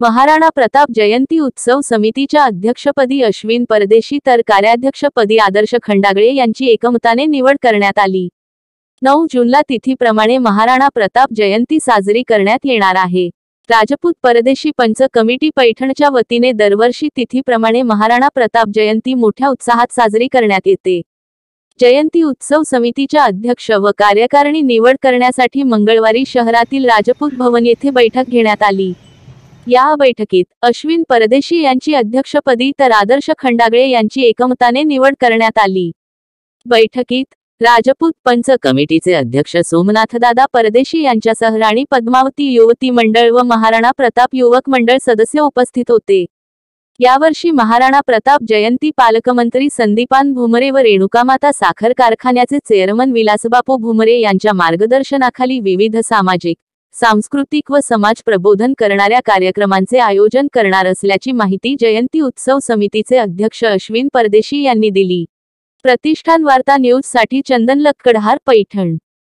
महाराणा प्रताप जयंती उत्सव समितीच्या अध्यक्षपदी अश्विन परदेशी तर कार्याध्यक्षपदी आदर्श खंडागळे यांची एकमताने निवड करण्यात आली। 9 जूनला तिथीप्रमाणे महाराणा प्रताप जयंती साजरी करण्यात येणार आहे। राजपूत परदेशी पंच कमिटी पैठणच्या वतीने दरवर्षी तिथीप्रमाणे महाराणा प्रताप जयंती मोठ्या उत्साहात साजरी करण्यात येते। जयंती उत्सव समितीच्या अध्यक्ष व कार्यकारिणी निवड करण्यासाठी मंगळवारी शहरातील राजपूत भवन येथे बैठक घेण्यात आली। या बैठकीत अश्विन परदेशी यांची अध्यक्षपदी तर आदर्श खंडागळे यांची एकमताने निवड करण्यात आली। बैठकीत राजपूत पंच कमिटीचे अध्यक्ष सोमनाथदादा परदेशी यांच्यासह राणी पद्मावती युवती मंडळ व महाराणा प्रताप युवक मंडळ सदस्य उपस्थित होते। यावर्षी महाराणा प्रताप जयंती पालकमंत्री संदीपान भुमरे व रेणुकामाता साखर कारखान्याचे चेअरमन विलासबापू भुमरे यांच्या मार्गदर्शनाखाली विविध सामाजिक, सांस्कृतिक व समाज प्रबोधन करणाऱ्या कार्यक्रमांचे आयोजन करणार असल्याची माहिती जयंती उत्सव समितीचे अध्यक्ष अश्विन परदेशी यांनी दिली। प्रतिष्ठान वार्ता न्यूज साठी चंदन लक्कडहार, पैठण।